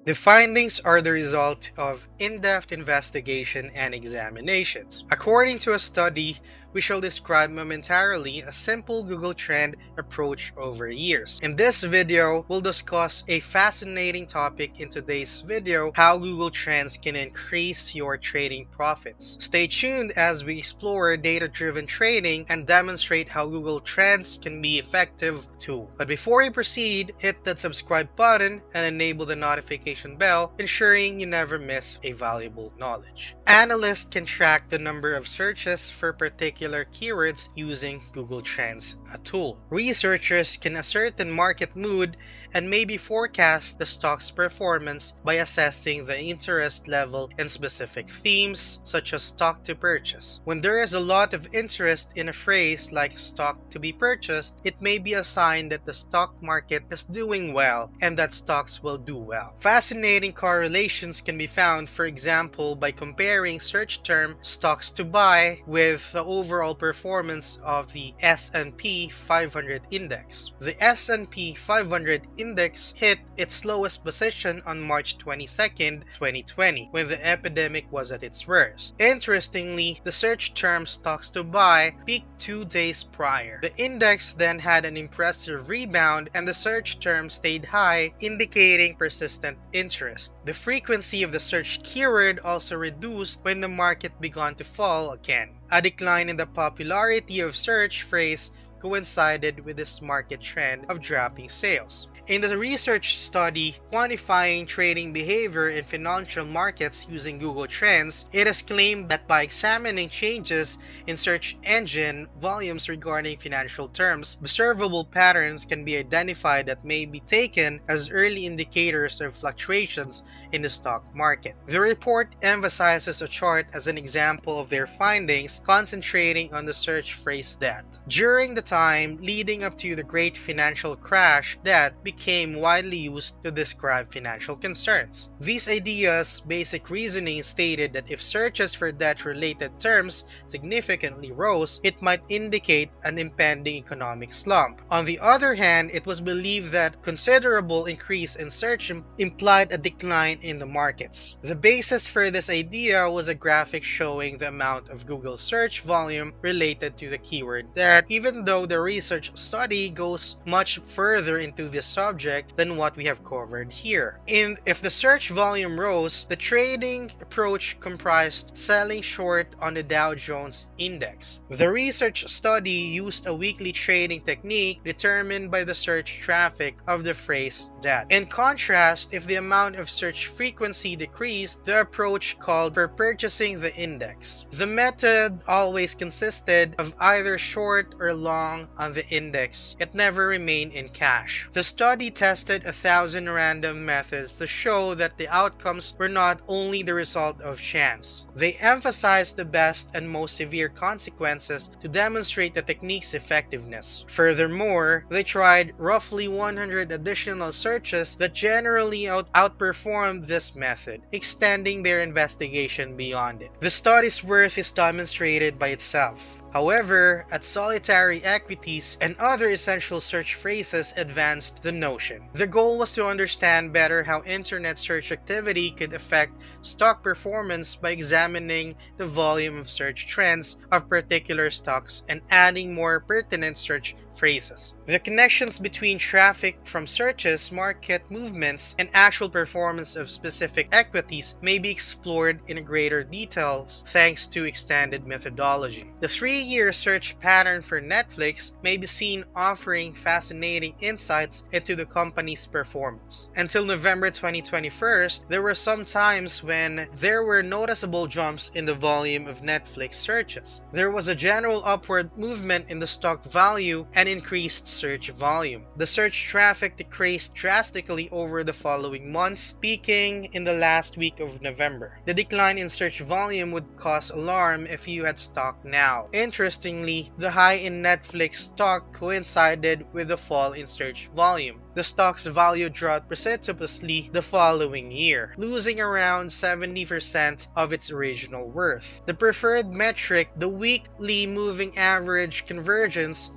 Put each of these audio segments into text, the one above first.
The findings are the result of in-depth investigation and examinations. According to a study we shall describe momentarily, a simple Google Trend approach over years. In this video, we'll discuss a fascinating topic in today's video: how Google Trends can increase your trading profits. Stay tuned as we explore data-driven trading and demonstrate how Google Trends can be an effective tool. But before we proceed, hit that subscribe button and enable the notification bell, ensuring you never miss a valuable knowledge. Analysts can track the number of searches for particular keywords using Google Trends, a tool. Researchers can ascertain market mood and maybe forecast the stock's performance by assessing the interest level in specific themes, such as stock to purchase. When there is a lot of interest in a phrase like stock to be purchased, it may be a sign that the stock market is doing well and that stocks will do well. Fascinating correlations can be found, for example, by comparing search term stocks to buy with the overall performance of the S&P 500 index. The S&P 500 index hit its lowest position on March 22nd, 2020, when the epidemic was at its worst. Interestingly, the search term stocks to buy peaked 2 days prior. The index then had an impressive rebound and the search term stayed high, indicating persistent interest. The frequency of the search keyword also reduced when the market began to fall again. A decline in the popularity of search phrase coincided with this market trend of dropping sales. In the research study quantifying trading behavior in financial markets using Google Trends, it is claimed that by examining changes in search engine volumes regarding financial terms, observable patterns can be identified that may be taken as early indicators of fluctuations in the stock market. The report emphasizes a chart as an example of their findings, concentrating on the search phrase debt. During the time leading up to the great financial crash, debt became widely used to describe financial concerns. These ideas' basic reasoning stated that if searches for debt-related terms significantly rose, it might indicate an impending economic slump. On the other hand, it was believed that considerable increase in search implied a decline in the markets. The basis for this idea was a graphic showing the amount of Google search volume related to the keyword debt, even though the research study goes much further into this subject than what we have covered here. If the search volume rose, the trading approach comprised selling short on the Dow Jones Index. The research study used a weekly trading technique determined by the search traffic of the phrase debt. In contrast, if the amount of search frequency decreased, the approach called for purchasing the index. The method always consisted of either short or long on the index. It never remained in cash. The study tested 1,000 random methods to show that the outcomes were not only the result of chance. They emphasized the best and most severe consequences to demonstrate the technique's effectiveness. Furthermore, they tried roughly 100 additional searches that generally outperformed this method, extending their investigation beyond it. The study's worth is demonstrated by itself. However, at solitary equities and other essential search phrases advanced the notion. The goal was to understand better how internet search activity could affect stock performance by examining the volume of search trends of particular stocks and adding more pertinent search phrases. The connections between traffic from searches, market movements, and actual performance of specific equities may be explored in greater details thanks to extended methodology. The 3-year search pattern for Netflix may be seen offering fascinating insights into the company's performance. Until November 2021, there were some times when there were noticeable jumps in the volume of Netflix searches. There was a general upward movement in the stock value and increased search volume. The search traffic decreased drastically over the following months, peaking in the last week of November. The decline in search volume would cause alarm if you had stock now. Interestingly, the high in Netflix stock coincided with the fall in search volume. The stock's value dropped precipitously the following year, losing around 70% of its original worth. The preferred metric, the weekly moving average divergence,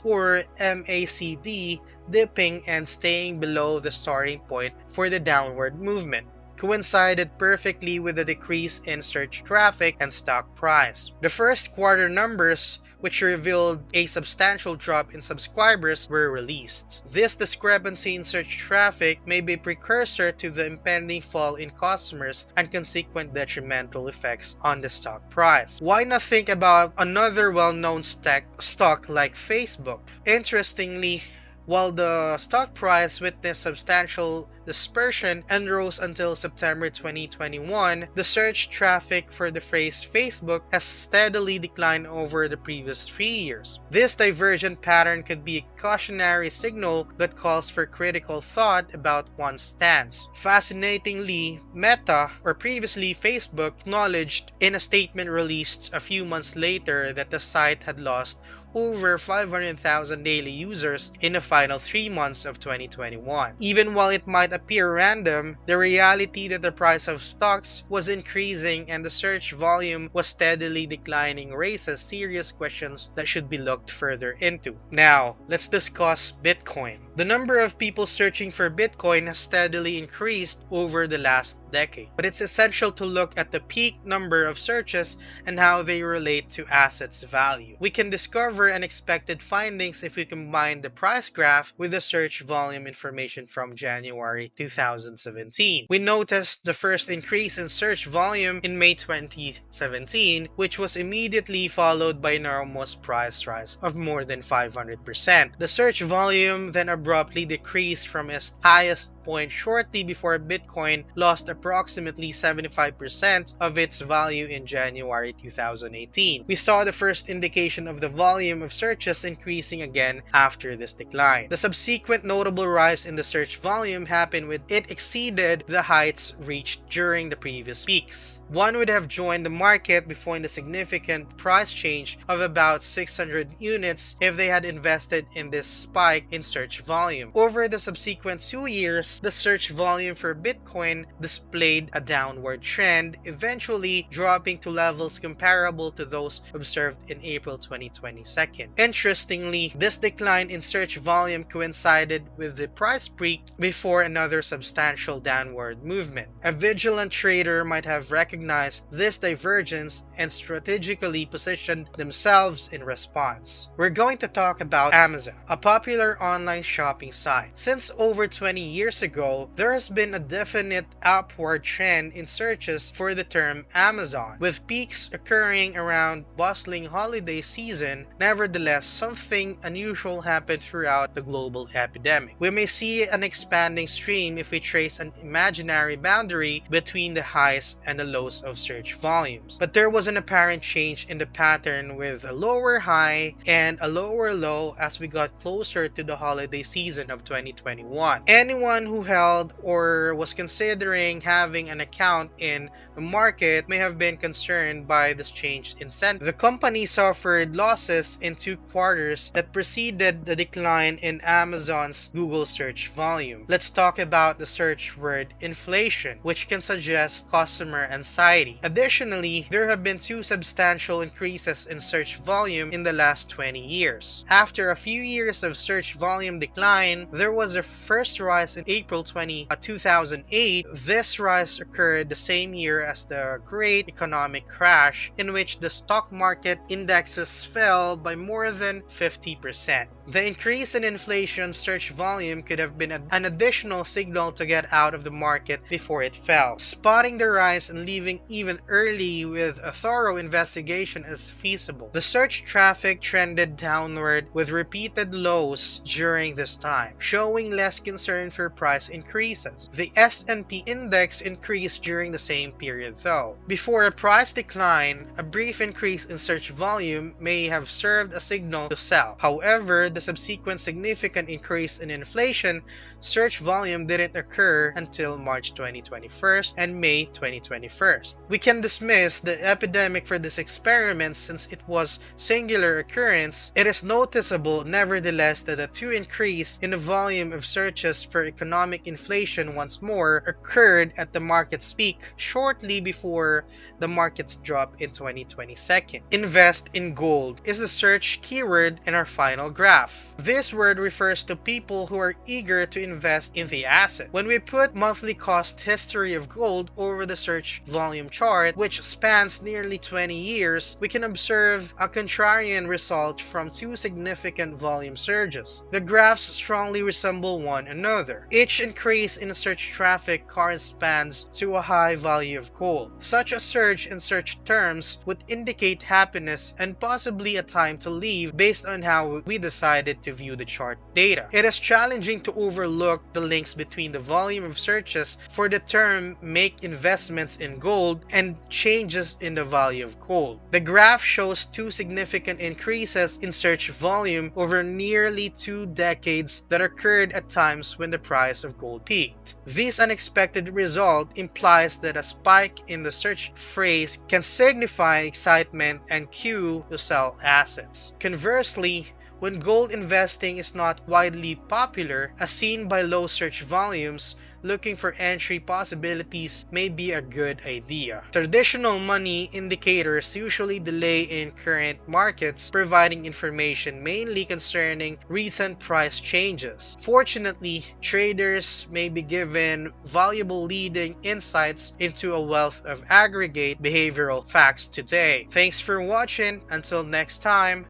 or MACD, dipping and staying below the starting point for the downward movement, coincided perfectly with the decrease in search traffic and stock price. The first quarter numbers, which revealed a substantial drop in subscribers, were released. This discrepancy in search traffic may be a precursor to the impending fall in customers and consequent detrimental effects on the stock price. Why not think about another well-known stock like Facebook? Interestingly, while the stock price witnessed substantial dispersion and rose until September 2021, the search traffic for the phrase Facebook has steadily declined over the previous 3 years. This divergent pattern could be a cautionary signal that calls for critical thought about one's stance. Fascinatingly, Meta, or previously Facebook, acknowledged in a statement released a few months later that the site had lost over 500,000 daily users in the final 3 months of 2021. Even while it might appear random, the reality that the price of stocks was increasing and the search volume was steadily declining raises serious questions that should be looked further into. Now, let's discuss Bitcoin. The number of people searching for Bitcoin has steadily increased over the last decade, but it's essential to look at the peak number of searches and how they relate to assets value. We can discover unexpected findings if we combine the price graph with the search volume information from January 2017. We noticed the first increase in search volume in May 2017, which was immediately followed by an enormous price rise of more than 500%. The search volume then abruptly decreased from its highest point shortly before Bitcoin lost approximately 75% of its value in January 2018. We saw the first indication of the volume of searches increasing again after this decline. The subsequent notable rise in the search volume happened when it exceeded the heights reached during the previous peaks. One would have joined the market before the significant price change of about 600 units if they had invested in this spike in search volume. Over the subsequent 2 years, the search volume for Bitcoin displayed a downward trend, eventually dropping to levels comparable to those observed in April 2022. Interestingly, this decline in search volume coincided with the price peak before another substantial downward movement. A vigilant trader might have recognized this divergence and strategically positioned themselves in response. We're going to talk about Amazon, a popular online shopping site. Since over 20 years ago, there has been a definite upward trend in searches for the term Amazon, with peaks occurring around bustling holiday season. Nevertheless, something unusual happened throughout the global epidemic. We may see an expanding stream if we trace an imaginary boundary between the highs and the lows of search volumes. But there was an apparent change in the pattern, with a lower high and a lower low as we got closer to the holiday season of 2021. Anyone who held or was considering having an account in the market may have been concerned by this change in sentiment. The company suffered losses in 2 quarters that preceded the decline in Amazon's Google search volume. Let's talk about the search word inflation, which can suggest customer anxiety. Additionally, there have been 2 substantial increases in search volume in the last 20 years. After a few years of search volume decline, there was a first rise in April 2008. This rise occurred the same year as the Great Economic Crash, in which the stock market indexes fell by more than 50%. The increase in inflation search volume could have been an additional signal to get out of the market before it fell. Spotting the rise and leaving even early with a thorough investigation is feasible. The search traffic trended downward with repeated lows during this time, showing less concern for price increases. The S&P index increased during the same period though. Before a price decline, a brief increase in search volume may have served a signal to sell. However, the subsequent significant increase in inflation, search volume didn't occur until March 2021 and May 2021. We can dismiss the epidemic for this experiment since it was singular occurrence. It is noticeable, nevertheless, that a 2 increase in the volume of searches for economic inflation once more occurred at the market's peak shortly before the market's drop in 2022. Invest in gold is the search keyword in our final graph. This word refers to people who are eager to invest in the asset. When we put monthly cost history of gold over the search volume chart, which spans nearly 20 years, we can observe a contrarian result from 2 significant volume surges. The graphs strongly resemble one another. Each increase in search traffic corresponds to a high value of gold. Such a surge in search terms would indicate happiness and possibly a time to leave based on how we decided to view the chart data. It is challenging to overlook the links between the volume of searches for the term "make investments in gold" and changes in the value of gold. The graph shows 2 significant increases in search volume over nearly 2 decades that occurred at times when the price of gold peaked. This unexpected result implies that a spike in the search phrase can signify excitement and cue to sell assets. Conversely, when gold investing is not widely popular, as seen by low search volumes, looking for entry possibilities may be a good idea. Traditional money indicators usually delay in current markets, providing information mainly concerning recent price changes. Fortunately, traders may be given valuable leading insights into a wealth of aggregate behavioral facts today. Thanks for watching. Until next time.